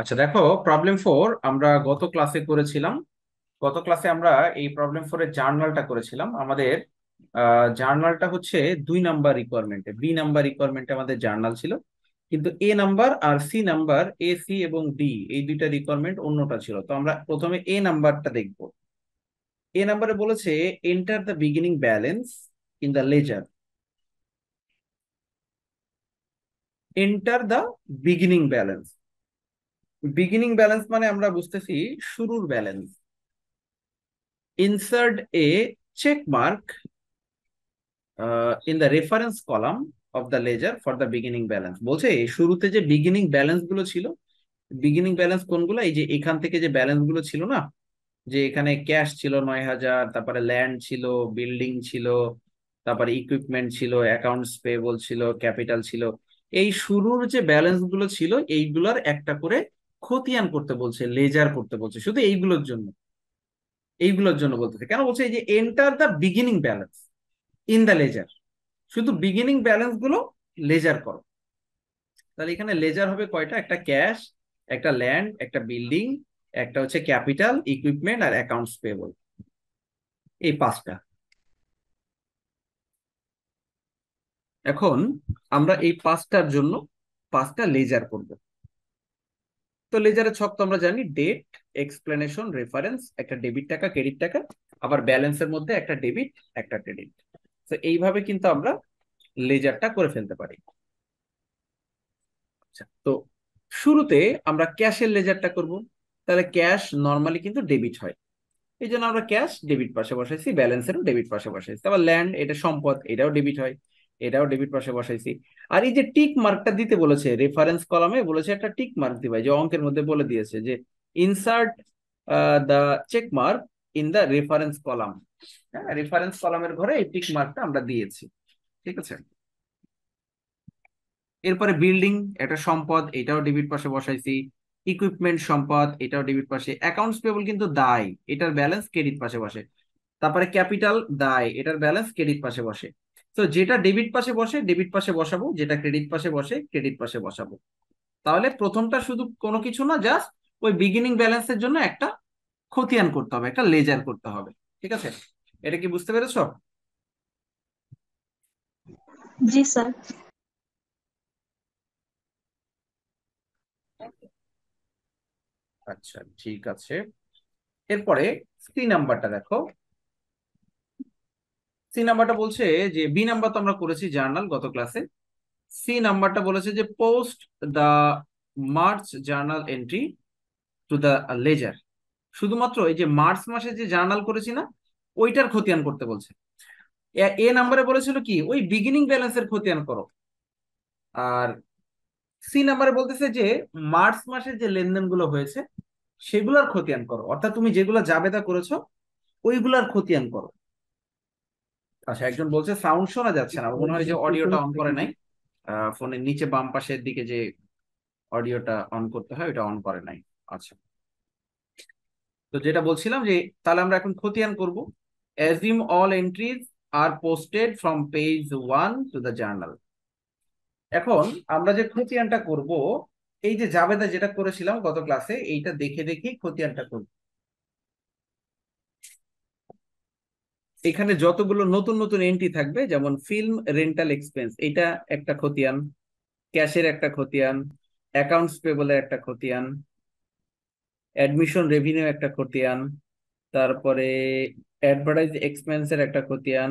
আচ্ছা, দেখো, প্রবলেম 4 আমরা গত ক্লাসে করেছিলাম। গত ক্লাসে আমরা এই প্রবলেম 4 এর জার্নালটা করেছিলাম। আমাদের জার্নালটা হচ্ছে 2 নাম্বার রিকোয়ারমেন্টে, বি নাম্বার রিকোয়ারমেন্টে আমাদের জার্নাল ছিল। কিন্তু এ নাম্বার আর সি নাম্বার, এ সি এবং ডি, এই দুইটা রিকোয়ারমেন্ট অন্যটা ছিল। তো আমরা প্রথমে এ নাম্বারটা দেখবো। এ নাম্বারে বলেছে enter the beginning balance in the ledger. Enter the beginning balance. Beginning balance মানে আমরা বুঝতেছি শুরুর balance. Insert a check mark in the reference column of the ledger for the beginning balance. বলছে এই শুরুতে যে বিগিনিং ব্যালেন্স গুলো ছিল, বিগিনিং ব্যালেন্স কোনগুলো? এই যে এখান থেকে যে ব্যালেন্স গুলো ছিল না, যে এখানে ক্যাশ ছিল 9,000, তারপরে ল্যান্ড ছিল, বিল্ডিং ছিল, তারপরে ইকুইপমেন্ট ছিল, অ্যাকাউন্টস পেয়েবল ছিল, ক্যাপিটাল ছিল। এই শুরুর যে ব্যালেন্স গুলো ছিল এইগুলোর একটা করে খতিয়ান করতে বলছে, লেজার করতে বলছে, শুধু এইগুলোর জন্য। এইগুলোর জন্য বলতেছে কেন? বলছে এই যে enter the beginning balance in the ledger, শুধু বিগিনিং ব্যালেন্স গুলো লেজার করো। তাহলে এখানে লেজার হবে কয়টা? একটা ক্যাশ, একটা ল্যান্ড, একটা বিল্ডিং, একটা হচ্ছে ক্যাপিটাল, ইকুইপমেন্ট আর অ্যাকাউন্টস পেয়েবল। এই 5টা। এখন আমরা এই 5টার জন্য 5টা লেজার করব। তো লেজারের ছক তো আমরা জানি, ডেট, এক্সপ্লেনেশন, রেফারেন্স, একটা ডেবিট টাকা, ক্রেডিট টাকা, আবার ব্যালেন্সের মধ্যে একটা ডেবিট, একটা ক্রেডিট। তো এইভাবে কিন্তু আমরা লেজারটা করে ফেলতে পারি। আচ্ছা, তো শুরুতে আমরা ক্যাশের লেজারটা করব। তাহলে ক্যাশ নর্মালি কিন্তু ডেবিট হয়, এই জন্য আমরা ক্যাশ ডেবিট পাশে বসাইছি, ব্যালেন্সেরও ডেবিট পাশে বসাইছি। আবার ল্যান্ড, এটা সম্পদ, এটাও ডেবিট হয়, এটাও ডেবিট পাশে বসাইছি। আর এই যে টিক মার্কটা দিতে বলেছে রেফারেন্স কলামে, বলেছে একটা টিক মার্ক দিবা, যে অঙ্কের মধ্যে বলে দিয়েছে যে insert the check mark in the reference column. হ্যাঁ, রেফারেন্স কলামের ঘরে এই টিক মার্কটা আমরা দিয়েছি। ঠিক আছে। এরপরে বিল্ডিং, এটা সম্পদ, এটাও ডেবিট পাশে বসাইছি। ইকুইপমেন্ট সম্পদ, এটাও ডেবিট পাশে। অ্যাকাউন্টস পেবল কিন্তু দায়, এটার ব্যালেন্স ক্রেডিট পাশে বসে। তারপরে ক্যাপিটাল, দায়, এটার ব্যালেন্স ক্রেডিট পাশে বসে। তো যেটা ডেবিট পাশে বসে ডেবিট পাশে বসাবো, যেটা ক্রেডিট পাশে বসে ক্রেডিট পাশে বসাবো। তাহলে প্রথমটা শুধু কোনো কিছু না, জাস্ট ওই বিগিনিং ব্যালেন্সের জন্য একটা খতিয়ান করতে হবে, একটা লেজার করতে হবে। ঠিক আছে, এটা কি বুঝতে পেরেছো? জি স্যার। আচ্ছা, ঠিক আছে। এরপরে সি নাম্বারটা দেখো। সি নাম্বারটা বলছে যে বি নাম্বার তো আমরা করেছি জার্নাল গত ক্লাসে। সি নাম্বারটা বলেছে যে post the march journal entry to the ledger. শুধুমাত্র এই যে মার্চ মাসে যে জার্নাল করেছি না, ওইটার খতিয়ান করতে বলছে। এ নাম্বারে বলেছিল কি ওই বিগিনিং ব্যালেন্সের খতিয়ান করো। আর সি নাম্বারে বলতেছে যে মার্চ মাসে যে লেনদেন গুলো হয়েছে সেগুলোর খতিয়ান করো, অর্থাৎ তুমি যেগুলো জাবেদা করেছো ওইগুলার খতিয়ান করো। আচ্ছা, একজন বলছে সাউন্ড শোনা যাচ্ছে না, আমার মনে হয় যে অডিওটা অন করে নাই। ফোনের নিচে বাম পাশের দিকে যে অডিওটা অন করতে হয় ওটা অন করে নাই। আচ্ছা, তো যেটা বলছিলাম যে তাহলে আমরা এখন খতিয়ান করব। Assume all entries are posted from page 1 to the journal. এখন আমরা যে খতিয়ানটা করব, এই যে জাবেদা যেটা করেছিলাম গত ক্লাসে, এইটা দেখে দেখেই খতিয়ানটা করব। এখানে যতগুলো নতুন নতুন এন্ট্রি থাকবে, যেমন ফিল্ম রেন্টাল এক্সপেন্স, এটা একটা খতিয়ান, ক্যাশের একটা খতিয়ান, অ্যাকাউন্টস পেবলের একটা খতিয়ান, অ্যাডমিশন রেভিনিউ একটা খতিয়ান, তারপরে অ্যাডভার্টাইজ এক্সপেন্সের একটা খতিয়ান,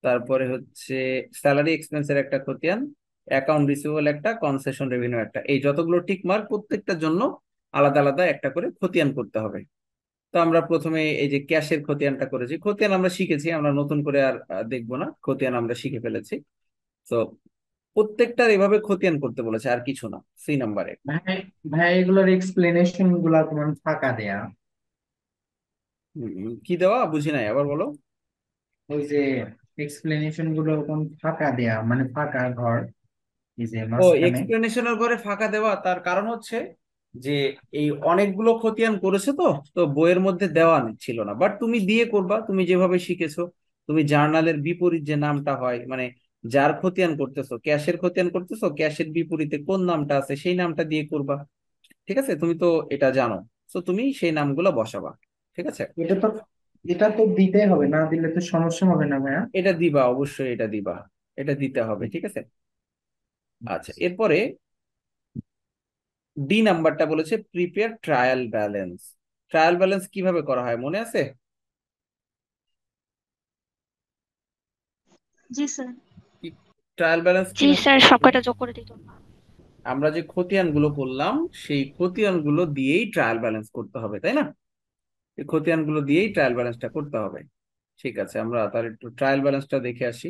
তারপরে হচ্ছে স্যালারি এক্সপেন্সের একটা খতিয়ান, অ্যাকাউন্ট রিসিভেবল একটা, কনসেশন রেভিনিউ একটা। এই যতগুলো টিক মার্ক, প্রত্যেকটার জন্য আলাদা আলাদা একটা করে খতিয়ান করতে হবে। তো আমরা প্রথমে এই যে ক্যাশের খতিয়ানটা করেছি। খতিয়ান আমরা শিখেছি, আমরা নতুন করে আর দেখবো না, খতিয়ান আমরা শিখে ফেলেছি। তো প্রত্যেকটার এভাবে খতিয়ান করতে বলেছে, আর কিছু না, সি নাম্বারে। ভাই ভাই এগুলোর এক্সপ্লেনেশন গুলা তোমার ফাঁকা দেয়া। কি দেওয়া বুঝি নাই, আবার বলো। ওই যে এক্সপ্লেনেশন গুলো কোন ফাঁকা দেয়া, মানে ফাঁকা ঘর, এই যে ও, মাঝখানে। এক্সপ্লেনেশনের ঘরে ফাঁকা দেওয়া, তার কারণ হচ্ছে যে এই অনেকগুলো খতিয়ান করেছে, তো তো বইয়ের মধ্যে দেওয়া ছিল না, বাট তুমি দিয়ে করবা, তুমি যেভাবে শিখেছো। তুমি জার্নালের বিপরীত যে নামটা হয়, মানে যার খতিয়ান করতেছো, ক্যাশের খতিয়ান করতেছো, ক্যাশের বিপরীতে কোন নামটা আছে সেই নামটা দিয়ে করবা। ঠিক আছে, তুমি তো এটা জানো। তো তুমি সেই নামগুলো বসাবা। ঠিক আছে, এটা তো এটা তো দিতে হবে, না দিলে তো সমস্যা হবে না ভাইয়া? এটা দিবা, অবশ্যই এটা দিবা, এটা দিতে হবে। ঠিক আছে। আচ্ছা, এরপরে ডি নাম্বারটা বলেছে prepare trial balance. Trial balance কিভাবে করা হয় মনে আছে? জি স্যার। ট্রায়াল ব্যালেন্স জি কিভাবে? স্যার, সবকটা যোগ করে দিত। আমরা যে খতিয়ান গুলো করলাম সেই খতিয়ান গুলো দিয়েই ট্রায়াল ব্যালেন্স করতে হবে, তাই না? এই খতিয়ান গুলো দিয়েই ট্রায়াল ব্যালেন্সটা করতে হবে। ঠিক আছে, আমরা তার একটু ট্রায়াল ব্যালেন্সটা দেখে আসি।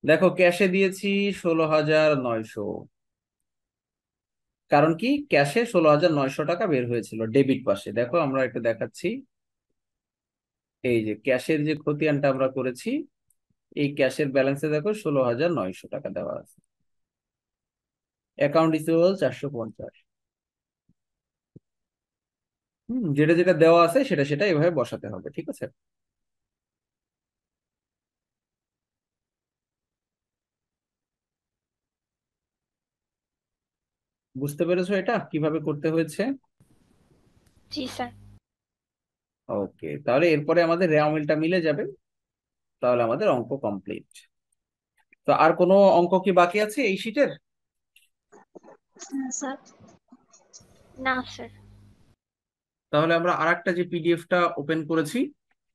দেখো, ক্যাশে দিয়েছি 16,900। কারণ কি, ক্যাশে 16,900 টাকা বের হয়েছিল ডেবিট পাশে। দেখো আমরা একটু দেখাচ্ছি, এই যে ক্যাশের যে খতিয়ানটা আমরা করেছি, এই ক্যাশের ব্যালেন্সে দেখো 16,900 টাকা দেওয়া আছে। Account receivable 450। যেটা যেটা দেওয়া আছে সেটা সেটা এভাবে বসাতে হবে। ঠিক আছে। বুঝতে পেরেছো এটা কিভাবে করতে হয়েছে? জি স্যার। ওকে, তাহলে এরপরে আমাদের রেওয়া মিলটা মিলে যাবে, তাহলে আমাদের অঙ্ক কমপ্লিট। তো আর কোনো অঙ্ক কি বাকি আছে এই শীটের? স্যার। না স্যার। তাহলে আমরা আরেকটা যে পিডিএফটা ওপেন করেছি,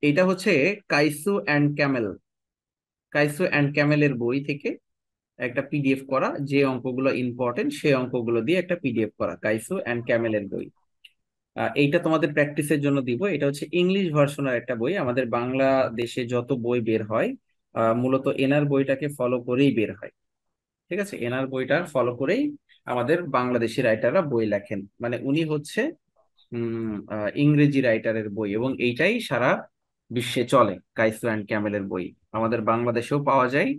এটা হচ্ছে কাইসু অ্যান্ড ক্যামেল। কাইসু অ্যান্ড ক্যামেলের বই থেকে একটা পিডিএফ করা, যে অঙ্কগুলো ইম্পর্টেন্ট সেই অঙ্কগুলো দিয়ে একটা পিডিএফ করা, কাইসু অ্যান্ড ক্যামেলের বই। এইটা তোমাদের প্র্যাকটিসের জন্য দিব। এটা হচ্ছে ইংলিশ ভার্সনের একটা বই। আমাদের বাংলাদেশে যত বই বের হয় মূলত এনার বইটাকে ফলো করেই বের হয়। ঠিক আছে, এনার বইটা ফলো করেই আমাদের বাংলাদেশি রাইটাররা বই লেখেন। মানে উনি হচ্ছে ইংরেজি রাইটারের বই, এবং এইটাই সারা বিশ্বে চলে। কাইসু অ্যান্ড ক্যামেলের বই আমাদের বাংলাদেশেও পাওয়া যায়।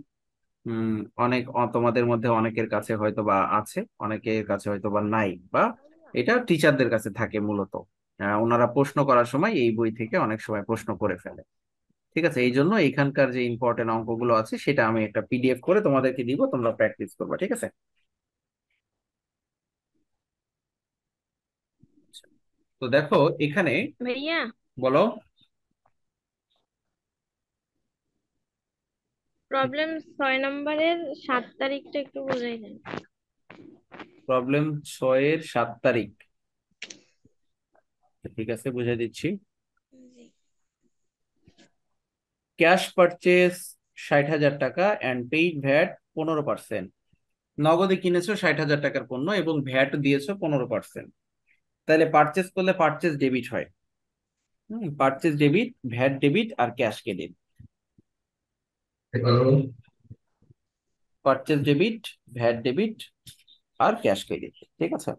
উম অনেক তোমাদের মধ্যে অনেকের কাছে হয়তো বা আছে, অনেকের কাছে হয়তো বা নাই, বা এটা টিচারদের কাছে থাকে মূলত। ওনারা প্রশ্ন করার সময় এই বই থেকে অনেক সময় প্রশ্ন করে ফেলে। ঠিক আছে, এই জন্য এখানকার যে ইম্পর্টেন্ট অঙ্কগুলো আছে সেটা আমি একটা পিডিএফ করে তোমাদেরকে দিব, তোমরা প্র্যাকটিস করবে। ঠিক আছে। আচ্ছা, তো দেখো এখানে, ভাইয়া, বলো। প্রবলেম 6 নম্বরের 7 তারিখটা একটু বোঝাই দেন। প্রবলেম 6-এর 7 তারিখ। ঠিক আছে, বুঝিয়ে দিচ্ছি। জি। ক্যাশ পারচেস 60,000 টাকা অ্যান্ড পেইড ভ্যাট 15%। নগদে কিনেছো 60,000 টাকার পণ্য এবং ভ্যাট দিয়েছো 15%। তাহলে পারচেস করলে পারচেস ডেবিট হয়। পারচেস ডেবিট, ভ্যাট ডেবিট, আর cash credit. Purchase debit, VAT debit, আর ক্যাশ ক্রেডিট। ঠিক আছে,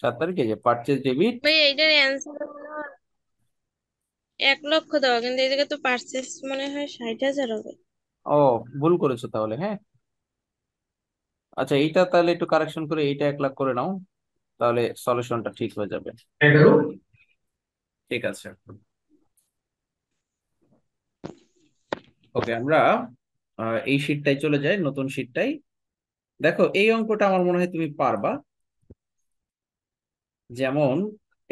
7 তারিখে যে পারচেস ডেবিট। ভাই এইটার অ্যান্সার মনে হয় 1 লক্ষ দেওয়া, কিন্তু এই জায়গায় তো পার্সেস মনে হয় 60,000 হবে। ও, ভুল করেছো তাহলে। হ্যাঁ, আচ্ছা, এইটা তাহলে একটু কারেকশন করে এইটা 1 লাখ করে নাও, তাহলে সলিউশনটা ঠিক হয়ে যাবে। ঠিক আছে। ওকে, আমরা এই শীটটাই চলে যাই, নতুন শীটটাই। দেখো এই অঙ্কটা আমার মনে হয় তুমি পারবা। যেমন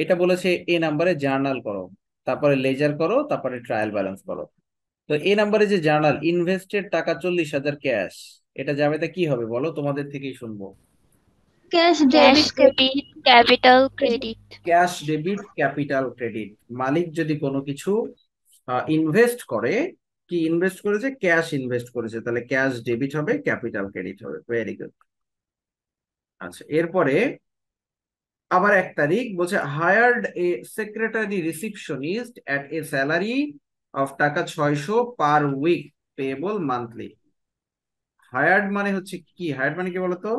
এটা বলেছে এ নাম্বারে জার্নাল করো, তারপরে লেজার করো, তারপরে ট্রায়াল ব্যালেন্স করো। তো এ নাম্বারে যে জার্নাল, ইনভেস্টেড টাকা 40,000 ক্যাশ, এটা যাবে তা কি হবে বলো, তোমাদের থেকেই শুনবো। Cash cash debit. Debit, capital credit. Cash debit, capital credit. মালিক যদি কোনো কিছু ইনভেস্ট করে, কি ইনভেস্ট করেছে? ক্যাশ ইনভেস্ট করেছে, তাহলে ক্যাশ ডেবিট হবে, ক্যাপিটাল ক্রেডিট হবে। Very good. আচ্ছা, এরপরে আবার 1 তারিখ বলছে hired a secretary receptionist at a salary of টাকা 600 per week, payable monthly. Hired মানে হচ্ছে কি? হায়ার্ড মানে কি বলতো?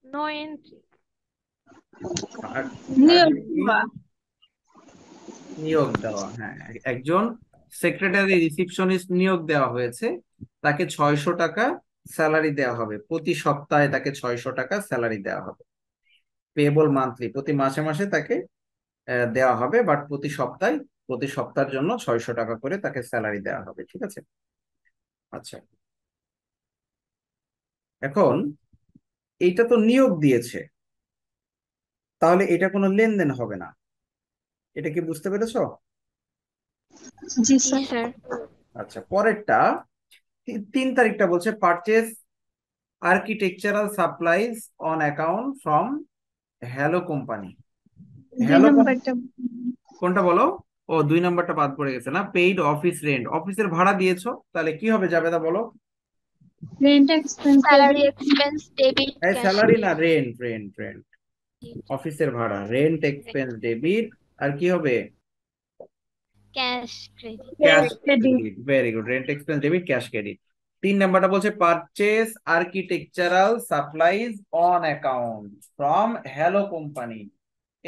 No entry. hired নিয়োগ মানে কি? দেওয়া। নিয়োগ দেওয়া, হ্যাঁ। একজন সেক্রেটারি রিসিপশনিস্ট নিয়োগ দেওয়া হয়েছে, তাকে 600 টাকা স্যালারি দেওয়া হবে, প্রতি সপ্তাহে তাকে 600 টাকা স্যালারি দেওয়া হবে। পেয়েবল মান্থলি, প্রতি মাসে মাসে তাকে দেওয়া হবে, বাট প্রতি সপ্তাহে প্রতি সপ্তাহের জন্য 600 টাকা করে তাকে স্যালারি দেওয়া হবে, ঠিক আছে? আচ্ছা, এখন এইটা তো নিয়োগ দিয়েছে, তাহলে এটা কোনো লেনদেন হবে না, এটা কি বুঝতে পেরেছো? জি জি স্যার। স্যার। আচ্ছা, পরেরটা 3 তারিখটা বলছে purchase architectural supplies on account from hello company. 2 hello, নাম্বারটা কোনটা বলো? ও, 2 নম্বরটা বাদ পড়ে গেছে না, পেইড অফিস রেন্ট, অফিসের ভাড়া দিয়েছো, তাহলে কি হবে জাবেদা বলো? Rent expense salary debit. Expense debit এই ক্যাশ স্যালারি না, রেন্ট রেন্ট রেন্ট, ক্রেডিট অফিসের ভাড়া, রেন্ট এক্সপেন্স ডেবিট, আর কি হবে? Cash credit. Cash credit. Credit, very good, rent expense debit cash credit. 3 নম্বরটা বলছে purchase architectural supplies on account from hello company.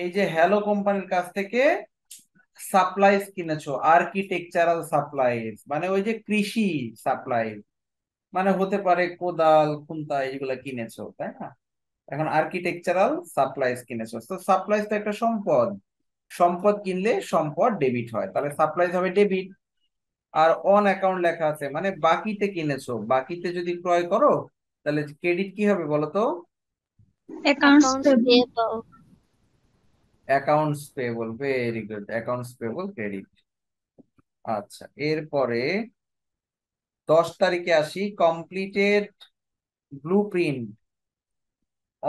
এই যে হ্যালো কোম্পানির কাছ থেকে সাপ্লাইজ কিনেছো, আর্কিটেকচারাল সাপ্লাইজ মানে ওই যে কৃষি সাপ্লাইজ, মানে হতে পারে কোদাল খুন্তা এগুলা কিনেছো, তাই না? এখন আর্কিটেকচারাল সাপ্লাইজ কিনেছো, তো সাপ্লাইজ তো একটা সম্পদ, সম্পদ কিনলে সম্পদ ডেবিট হয়, তাহলে সাপ্লাইজ হবে ডেবিট। আর অন অ্যাকাউন্ট লেখা আছে মানে বাকিতে কিনেছো, বাকিতে যদি ক্রয় করো তাহলে ক্রেডিট কি হবে বলো তো? Accounts accounts payable. Payable. Accounts payable, very good, accounts payable credit. আচ্ছা, এরপরে 10 তারিখে আসি, completed blueprint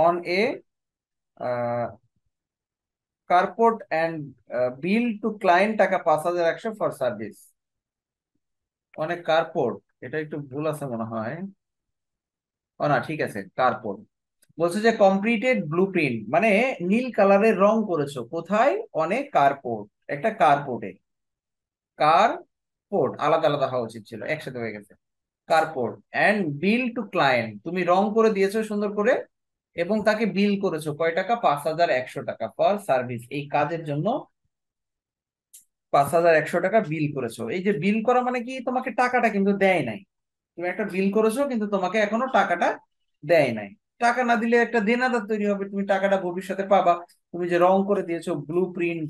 on a carport and bill to client, টাকা 5,100 ফর সার্ভিস। অনেক কার্পোর্ট, এটা একটু ভুল আছে মনে হয়, ও না ঠিক আছে, কার্পোর্ট। বলছে যে কমপ্লিটেড ব্লুপ্রিন্ট মানে নীল কালারের রং করেছো কোথায়? অনেক কার্পোর্ট, একটা কার্পোর্টে, কার্পোর্ট আলাদা আলাদা হওয়া উচিত ছিল, একসাথে হয়ে গেছে, কার্পোর্ট অ্যান্ড বিল টু ক্লায়েন্ট, তুমি রং করে দিয়েছো সুন্দর করে এবং তাকে বিল করেছো কয় টাকা? 5,100 টাকা ফর সার্ভিস, এই কাজের জন্য 5,100 টাকা বিল করেছো। এই যে বিল করা মানে কি, তোমাকে টাকাটা কিন্তু দেয় নাই, তুমি একটা বিল করেছো কিন্তু তোমাকে এখনো টাকাটা দেয় নাই। টাকা না দিলে একটা দেনাদার তৈরি হবে, তুমি টাকাটা ভবিষ্যতে পাবা। তুমি যে রং করে দিয়েছো ব্লু প্রিন্ট,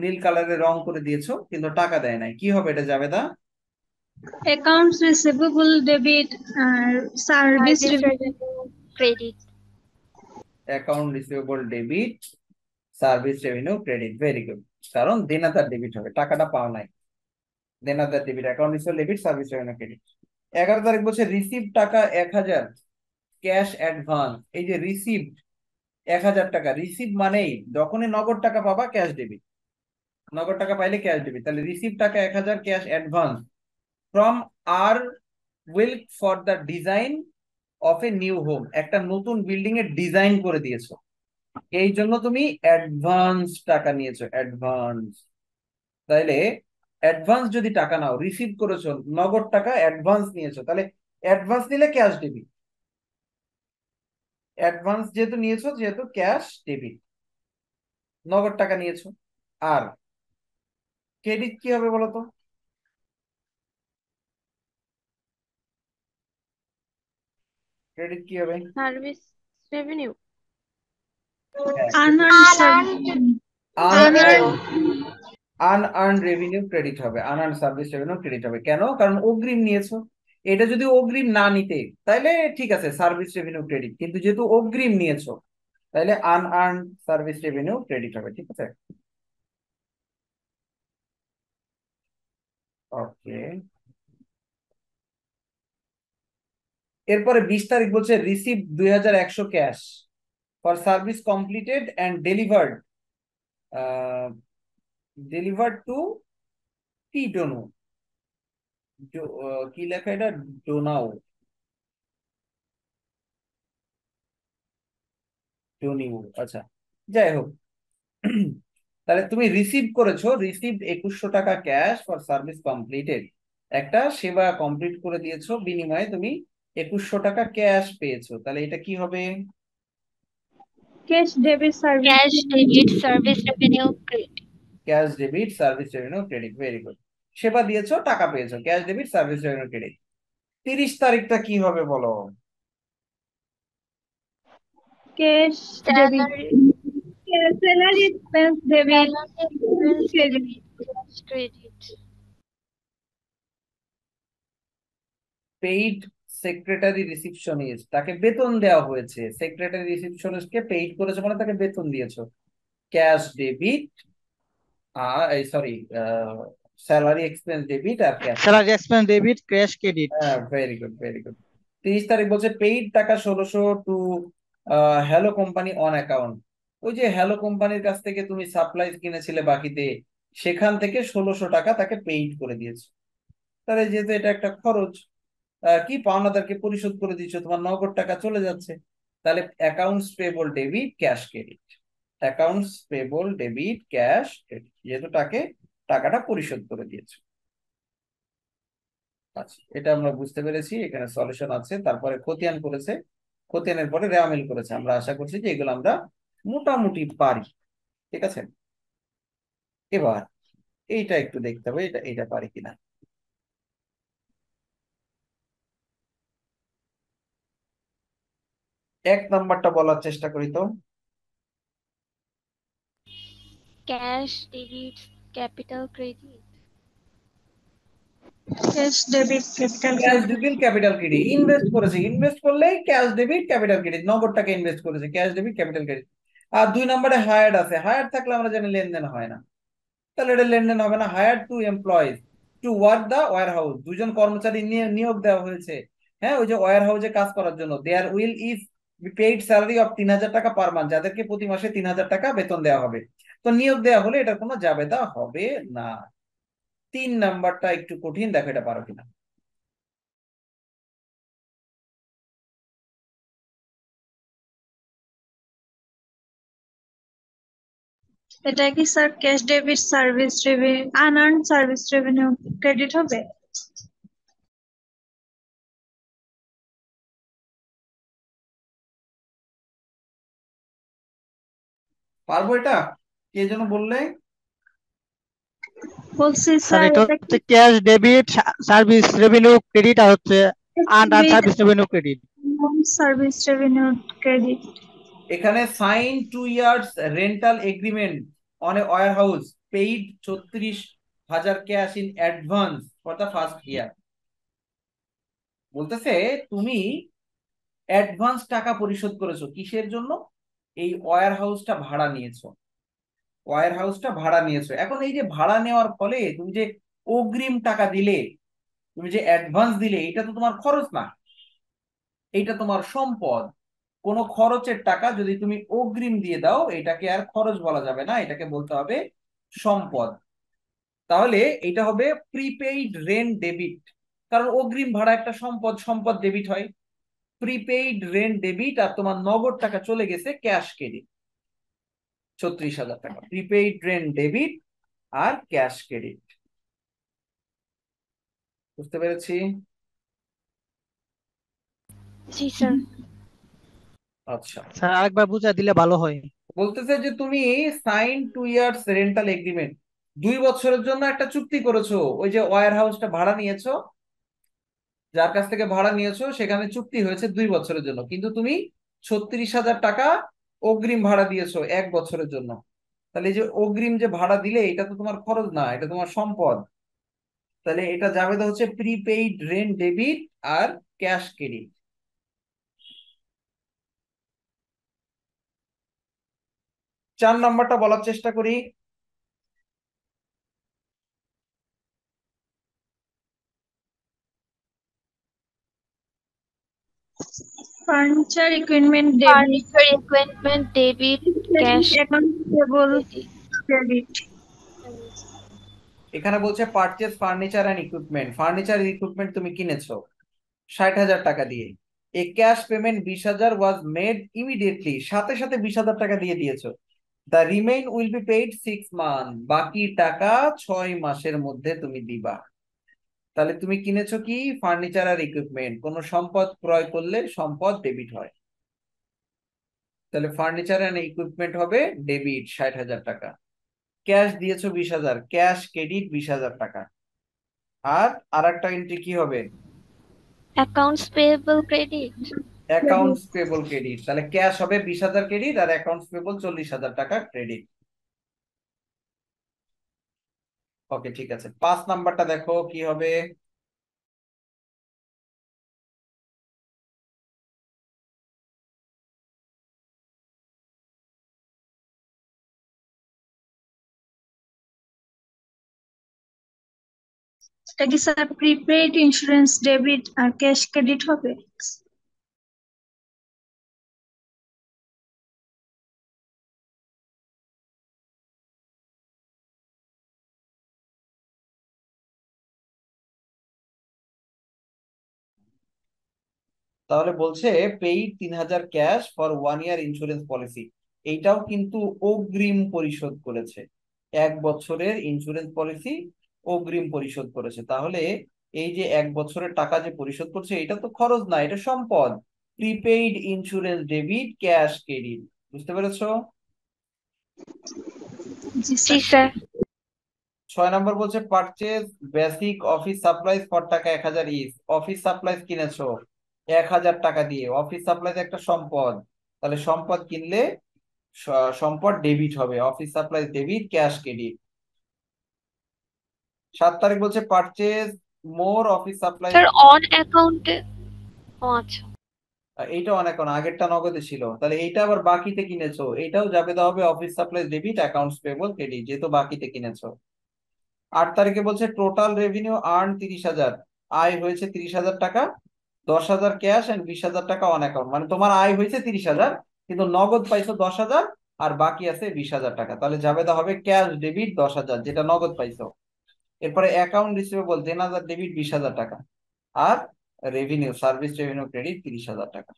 নীল কালারের রং করে দিয়েছো কিন্তু টাকা দেয় নাই, কি হবে এটা জাবেদা? অ্যাকাউন্টস রিসিভেবল ডেবিট আর service service revenue credit. Account receivable debit, service revenue credit, very good, কারণ দেনাদার ডেবিট হবে, টাকাটা পাও নাই, দেনাদার debit, account receivable debit, service revenue credit. 11 তারিখ বলছে রিসিভ টাকা 1,000 ক্যাশ অ্যাডভান্স। এই যে রিসিভ 1,000 টাকা, রিসিভ মানেই যখনই নগদ টাকা পাবা ক্যাশ ডেবিট, নগদ টাকা পাইলে ক্যাশ ডেবিট, তাহলে রিসিভ টাকা 1,000 cash advance from R Wilk for the design of a new home, একটা নতুন বিল্ডিং এর ডিজাইন করে দিয়েছো, এই জন্য তুমি অ্যাডভান্স টাকা নিয়েছো, অ্যাডভান্স। তাহলে অ্যাডভান্স যদি টাকা নাও, রিসিভ করেছো নগদ টাকা, অ্যাডভান্স নিয়েছো, তাহলে অ্যাডভান্স নিলে ক্যাশ ডেবিট, অ্যাডভান্স যেহেতু নিয়েছো যেহেতু ক্যাশ ডেবিট, নগদ টাকা নিয়েছো। আর ক্রেডিট কি হবে বলো তো? ক্রেডিট কি হবে? Service revenue. হ্যাঁ, unearned revenue. Unearned revenue credit হবে, আনআর্নড সার্ভিস রেভিনিউ ক্রেডিট হবে। কেন? কারণ অগ্রিম নিয়েছো। এটা যদি অগ্রিম না নিতে তাহলে ঠিক আছে সার্ভিস রেভিনিউ ক্রেডিট, কিন্তু যেহেতু অগ্রিম নিয়েছো তাহলে আনআর্নড সার্ভিস রেভিনিউ ক্রেডিট হবে, ঠিক আছে? ওকে, এরপরে 20 তারিখ বলছে receive 2,100 cash for service completed and delivered, delivered two T dunno, কি লেখা এটা? ডোনাও, ডোনিউ, আচ্ছা যাই হোক। তাহলে তুমি রিসিভ করেছো, রিসিভ 2,100 টাকা ক্যাশ ফর সার্ভিস কমপ্লিটেড, একটা সেবা কমপ্লিট করে দিয়েছো, বিনিময়ে তুমি 2,100 টাকা ক্যাশ পেয়েছো, তাহলে এটা কি হবে? Cash debit service. Cash debit service revenue credit. Cash debit service revenue credit, very good, সেবা দিয়েছো টাকা পেয়েছো, cash debit service revenue credit. 30 তারিখটা কি হবে বলো? Cash debit salary salary expense debit salary expense credit. Debit Cash credit. Paid secretary receptionist, তাকে বেতন দেওয়া হয়েছে, সেক্রেটারি রিসিপশনিস্টকে পেইড করেছো মানে তাকে বেতন দিয়েছো। Cash debit, sorry, salary expense debit আর cash. Salary expense debit, cash credit. হ্যাঁ, ভেরি গুড, ভেরি গুড। 30 তারিখ বলছে পেইড টাকা 1600 to hello company on account. ওই যে হ্যালো কোম্পানির কাছ থেকে তুমি সাপ্লাইজ কিনেছিলে বাকিতে, সেখান থেকে 1600 টাকা তাকে পেইড করে দিয়েছো। তাহলে যেহেতু এটা একটা খরচ, কি পাওনাদারকে পরিশোধ করে দিচ্ছ, তোমার নগদ টাকা চলে যাচ্ছে। তাহলে accounts payable debit, cash credit. Accounts payable debit, cash credit, যেহেতু টাকাটা পরিশোধ করে দিয়েছো। আচ্ছা, এটা আমরা বুঝতে পেরেছি, এখানে সলিউশন আছে। তারপরে খতিয়ান করেছে, খতিয়ানের পরে রেওয়ামিল করেছে। আমরা আশা করছি যে এগুলো আমরা মোটামুটি পারি। ঠিক আছে, এবার এইটা একটু দেখতে হবে, এটা এটা পারি কিনা। 1 নম্বরটা বলার চেষ্টা করি তো। Cash debit, capital credit. Cash debit capital cash credit. Debit capital credit, invest করেছে, ইনভেস্ট করলেই ক্যাশ ডেবিট ক্যাপিটাল ক্রেডিট, নগদ টাকা ইনভেস্ট করেছে, ক্যাশ ডেবিট ক্যাপিটাল ক্রেডিট। আর 2 নম্বরে হায়ার্ড আছে, হায়ার্ড থাকলে আমরা জানি লেনদেন হয় না, তাহলে এটা লেনদেন হবে না। Hire two employees to work the warehouse, দুজন কর্মচারী নিয়ে নিয়োগ দেওয়া হয়েছে, হ্যাঁ, ওই যে ওয়্যার হাউসে কাজ করার জন্য। There will is paid salary of 3000 টাকা পার মান্থ, যাদেরকে প্রতি মাসে 3000 টাকা বেতন দেওয়া হবে। তো নিয়োগ দেওয়া হলে এটা কোনো জাবেদা হবে না। 3 নম্বরটা একটু কঠিন, দেখো এটা পারো কিনা। এটা কি sir cash debit service revenue unearned service revenue credit হবে? পারবো এটা? কে যেন বললে? বলছি স্যার স্যার এটা এটা হচ্ছে cash debit, service revenue credit, আর হচ্ছে unearn service revenue credit. Service revenue credit. এখানে sign 2 years rental agreement on a warehouse, paid 36,000 cash in advance for the first year. বলতেছে তুমি অ্যাডভান্স টাকা পরিশোধ করেছো কিসের জন্য? এই ওয়্যার হাউসটা ভাড়া নিয়েছো, ওয়্যার হাউসটা ভাড়া নিয়েছো। এখন এই যে ভাড়া নেওয়ার ফলে তুমি যে অগ্রিম টাকা দিলে, তুমি যে অ্যাডভান্স দিলে, এটা তো তোমার খরচ না, এটা তোমার সম্পদ। কোনো খরচের টাকা যদি তুমি অগ্রিম দিয়ে দাও, এটাকে আর খরচ বলা যাবে না, এটাকে বলতে হবে সম্পদ। তাহলে এটা হবে প্রিপেইড রেন্ট ডেবিট, কারণ অগ্রিম ভাড়া একটা সম্পদ, সম্পদ ডেবিট হয়। প্রিপেইড রেন্ট ডেবিট, আর তোমার নগদ টাকা চলে গেছে ক্যাশ ক্রেডিট 36,000 টাকা। প্রিপেইড রেন্ট ডেবিট আর ক্যাশ ক্রেডিট, বুঝতে পেরেছি? জি স্যার। আচ্ছা, স্যার আরেকবার বুঝা দিলে ভালো হয়। বলতেছে যে তুমি সাইন 2 ইয়ার্স রেন্টাল এগ্রিমেন্ট, 2 বছরের জন্য একটা চুক্তি করেছো। ওই যে ওয়্যার হাউসটা ভাড়া নিয়েছো, যার কাছ থেকে ভাড়া নিয়েছো সেখানে চুক্তি হয়েছে 2 বছরের জন্য, কিন্তু তুমি 36,000 টাকা অগ্রিম ভাড়া দিয়েছো 1 বছরের জন্য। তাহলে এই যে অগ্রিম যে ভাড়া দিলে, এটা তো তোমার খরচ না, এটা তোমার সম্পদ। তাহলে এটা যাবে তো হচ্ছে প্রিপেইড রেন্ট ডেবিট আর ক্যাশ ক্রেডিট। 4 নম্বরটা বলার চেষ্টা করি। Furniture equipment debit Furniture equipment debit, cash account payable credit. Credit. এখানে বলছে purchase furniture and equipment, furniture equipment তুমি কিনেছো 60,000 টাকা দিয়ে। A cash payment 20,000 was made immediately, সাথে সাথে 20,000 টাকা দিয়ে দিয়েছো। The remain will be paid 6 month, বাকি টাকা 6 মাসের মধ্যে তুমি দিবা। তাহলে তুমি কিনেছো কি? ফার্নিচার আর ইকুইপমেন্ট। কোন সম্পদ ক্রয় করলে সম্পদ ডেবিট হয়, তাহলে ফার্নিচার এন্ড ইকুইপমেন্ট হবে ডেবিট 60,000 টাকা। ক্যাশ দিয়েছো 20,000, ক্যাশ ক্রেডিট 20,000 টাকা। আর আরেকটা এন্ট্রি কি হবে? Accounts payable credit. Accounts payable credit, তাহলে ক্যাশ হবে 20,000 ক্রেডিট আর অ্যাকাউন্টস পেবল 40,000 টাকা ক্রেডিট। ওকে, ঠিক আছে, 5 নাম্বারটা দেখো কি হবে। এটা কি স্যার প্রিপেইড ইন্স্যুরেন্স ডেবিট আর ক্যাশ ক্রেডিট হবে? তাহলে বলছে paid 3,000 cash for 1 year insurance policy. এইটাও কিন্তু অগ্রিম পরিশোধ করেছে, 1 বছরের ইন্স্যুরেন্স পলিসি অগ্রিম পরিশোধ করেছে। তাহলে এই যে 1 বছরের টাকা যে পরিশোধ করছে, এটা তো খরচ না, এটা সম্পদ। Prepaid insurance debit cash credit, বুঝতে পেরেছো? জি জি স্যার। স্যার। 6 নম্বর বলছে purchase basic office supplies for টাকা 1,000 ইচ। অফিস সাপ্লাইজ কিনেছো 1,000 টাকা দিয়ে। অফিস সাপ্লাইজ একটা সম্পদ, তাহলে সম্পদ কিনলে সম্পদ ডেবিট হবে, office supplies debit cash credit. 7 তারিখ বলছে purchase more office supplies. Sir on অ্যাকাউন্টে। ও আচ্ছা। এইটা অনেক আগেরটা নগদে ছিল, তাহলে এইটা আবার বাকিতে কিনেছো, এইটাও যাবে দেওয়া হবে office supplies debit accounts payable credit, যেহেতু বাকিতে কিনেছো। 8 তারিখে বলছে টোটাল রেভিনিউ আর্ন 30,000, আয় হয়েছে 30,000 টাকা, 10,000 ক্যাশ এন্ড 20,000 টাকা অন অ্যাকাউন্ট। মানে তোমার আয় হয়েছে 30,000, কিন্তু নগদ পাইছো 10,000, আর বাকি আছে 20,000 টাকা। তাহলে জাবেদা হবে ক্যাশ ডেবিট 10,000, যেটা নগদ পাইছো। এরপরে অ্যাকাউন্ট রিসিভেবল 10,000 ডেবিট 20,000 টাকা, আর রেভিনিউ সার্ভিস রেভিনিউ ক্রেডিট 30,000 টাকা।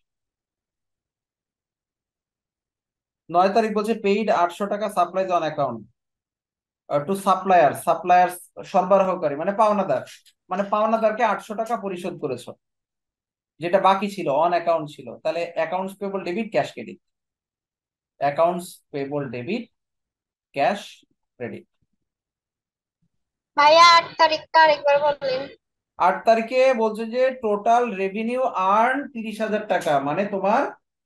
9 তারিখ বলছে পেইড 800 টাকা supplies on account two supplier. Supplier সরবরাহকারী মানে পাওনাদার, মানে পাওনাদারকে 800 টাকা পরিশোধ করেছো, যেটা বাকি ছিল, অন অ্যাকাউন্ট ছিল। তাহলে accounts payable debit cash credit, accounts payable debit cash credit. ভাইয়া 8 তারিখটা আরেকবার বললেন। 8 তারিখে বলছে যে টোটাল রেভিনিউ আর্ন 30,000 টাকা, মানে তোমার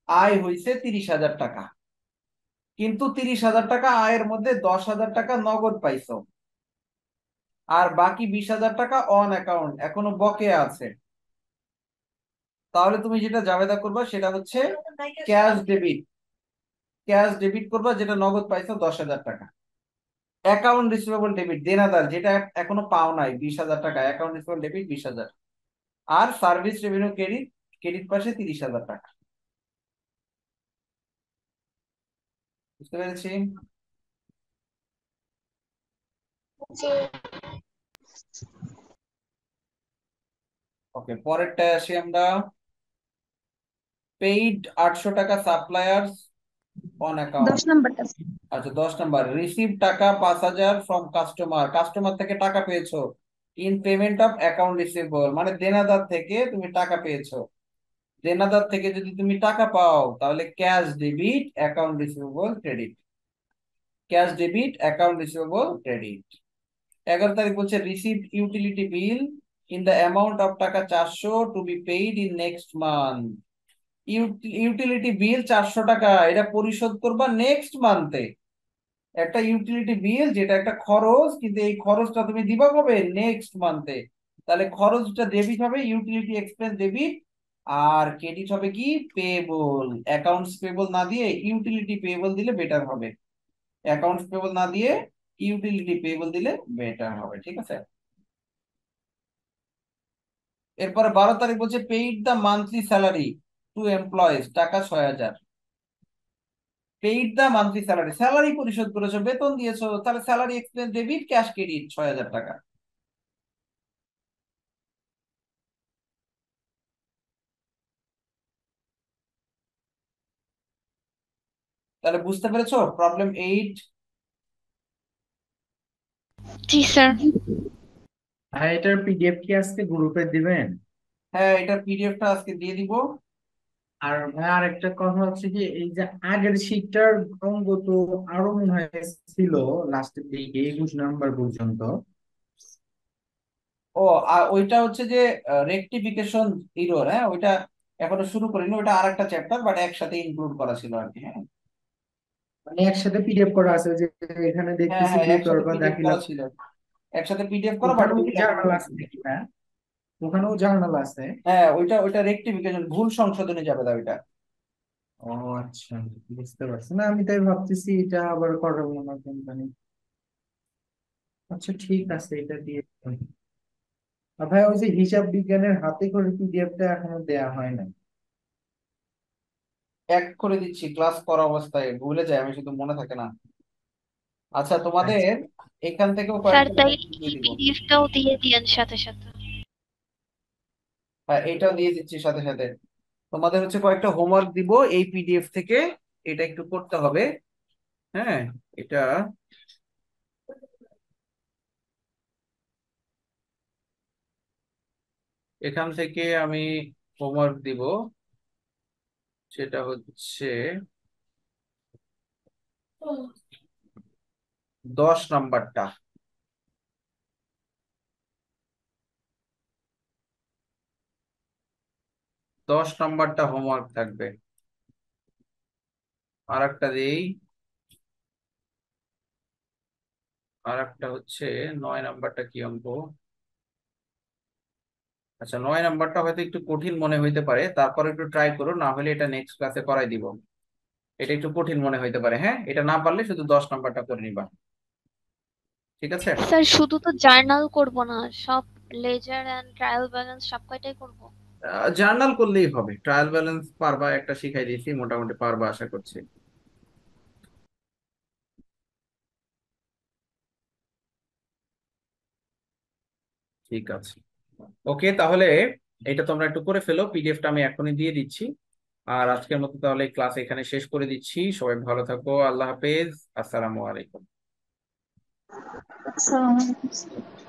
আয় হয়েছে 30,000 টাকা, কিন্তু 30,000 টাকা আয়ের মধ্যে 10,000 টাকা নগদ পাইছো, আর বাকি 20,000 টাকা অন অ্যাকাউন্ট এখনো বকেয়া আছে। তাহলে তুমি যেটা জাবেদা করবা সেটা হচ্ছে ক্যাশ ডেবিট, ক্যাশ ডেবিট করবা যেটা নগদ পাইছো 10,000 টাকা। অ্যাকাউন্ট রিসিভেবল ডেবিট দেনাদার, যেটা এখনো পাও নাই 20,000 টাকা, অ্যাকাউন্ট রিসিভেবল ডেবিট 20,000, আর সার্ভিস রেভিনিউ ক্রেডিট, ক্রেডিট পাশে 30,000 টাকা। বুঝতে পেরেছি? জি। ওকে, পরেরটা আসি আমরা। পেইড 800 টাকা সাপ্লায়ার্স অন 10 অ্যাকাউন্ট। নাম্বারটা। আচ্ছা, 10 নম্বর রিসিভ টাকা 5,000 ফ্রম কাস্টমার। কাস্টমার থেকে টাকা পেয়েছো in payment of account receivable, মানে দেনাদার থেকে তুমি টাকা পেয়েছো। দেনাদার থেকে যদি তুমি টাকা পাও তাহলে cash debit account receivable credit, cash debit account receivable credit. 11 তারিখ বলছে receive utility bill in the amount of টাকা 400 to be paid in next month. Utility bill 400 টাকা, এটা পরিশোধ করবা নেক্সট মান্থে। একটা ইউটিলিটি বিল যেটা একটা খরচ, কিন্তু এই খরচটা তুমি দিবা কবে? নেক্সট মান্থে। তাহলে খরচটা ডেবিট হবে, ইউটিলিটি এক্সপেন্স ডেবিট, আর ক্রেডিট হবে কি পেবল। অ্যাকাউন্টস পেবল না দিয়ে ইউটিলিটি পেবল দিলে বেটার হবে, অ্যাকাউন্টস পেবল না দিয়ে ইউটিলিটি পেবল দিলে বেটার হবে, ঠিক আছে? এরপরে 12 তারিখ বলছে paid the monthly salary to employees, টাকা 6,000। Paid the monthly salary, salary পরিশোধ করেছো, বেতন দিয়েছো, তাহলে salary expense debit cash credit 6,000 টাকা। তাহলে বুঝতে পেরেছো প্রবলেম 8? জি স্যার। আর এটার পিডিএফ কি আজকে গ্রুপে দিবেন? হ্যাঁ, এটার পিডিএফটা আজকে দিয়ে দিব। আর আর একটা কথা হচ্ছে যে এই যে আগের শীটটার অঙ্ক তো আরো মনে হয় ছিল লাস্টের দিকে 21 নাম্বার পর্যন্ত। ও, আর ওইটা হচ্ছে যে রেকটিফিকেশন এরর, হ্যাঁ ওইটা এখনো শুরু করিনি, ওইটা আরেকটা চ্যাপ্টার, বাট একসাথে ইনক্লুড করা ছিল আর কি। হ্যাঁ মানে একসাথে পিডিএফ করা আছে যে এখানে হ্যাঁ দেখতেছি হ্যাঁ, বিয়োগ একসাথে বা পিডিএফ দাখিলা। করা ছিল, একসাথে পিডিএফ করো, বাট ওখানেও কি জার্নাল আছে নাকি না? ওখানেও জার্নাল আছে? হ্যাঁ, ওইটা রেকটিফিকেশন, ভুল সংশোধনে যাবে দাও এটা। ও আচ্ছা, বুঝতে পারছি। না আমি তাই ভাবতেছি এটা আবার করাবো না কোম্পানি। আচ্ছা ঠিক আছে, এটা দিয়ে দিই। আর ভাই ওই যে হিসাব বিজ্ঞানের হাতে করে পিডিএফটা এখনো দেয়া হয় না। এক করে দিচ্ছি, ক্লাস করা অবস্থায় ভুলে যায়, আমি শুধু মনে থাকে না। আচ্ছা, তোমাদের আচ্ছা এখান থেকেও স্যার কয়েকটা তাই notes দিয়ে দিব। পিডিএফটাও দিয়ে দিয়েন সাথে সাথে। হ্যাঁ, এটাও দিয়ে দিচ্ছি সাথে সাথে। তোমাদের হচ্ছে কয়েকটা হোমওয়ার্ক দিব এই পিডিএফ থেকে, এটা একটু করতে হবে। হ্যাঁ, এটা এখান থেকে আমি হোমওয়ার্ক দিব, সেটা হচ্ছে 10 নাম্বারটা। 10 নাম্বারটা হোমওয়ার্ক থাকবে। আর একটা দিই, আর একটা হচ্ছে 9 নাম্বারটা কি অঙ্ক? আচ্ছা, 9 নাম্বারটা হয়তো একটু কঠিন মনে হইতে পারে, তারপর একটু ট্রাই করো, না হলে এটা নেক্সট ক্লাসে করাই দিব। এটা একটু কঠিন মনে হইতে পারে, হ্যাঁ, এটা না পারলে শুধু 10 নাম্বারটা করে নিবা, ঠিক আছে? স্যার শুধু তো জার্নাল করব না, সব লেজার এন্ড ট্রায়াল ব্যালেন্স সব কয়টাই করব। জার্নাল করলেই হবে, ট্রায়াল ব্যালেন্স পারবা, একটা শিখাই দিয়েছি, মোটামুটি পারবা আশা করছি। ঠিক আছে, ওকে, তাহলে এটা তোমরা একটু করে ফেলো, পিডিএফটা আমি এখনই দিয়ে দিচ্ছি। আর আজকের মতো তাহলে ক্লাস এখানে শেষ করে দিচ্ছি। সবাই ভালো থাকো, আল্লাহ হাফেজ, আসসালামু আলাইকুম। আসসালামু আলাইকুম।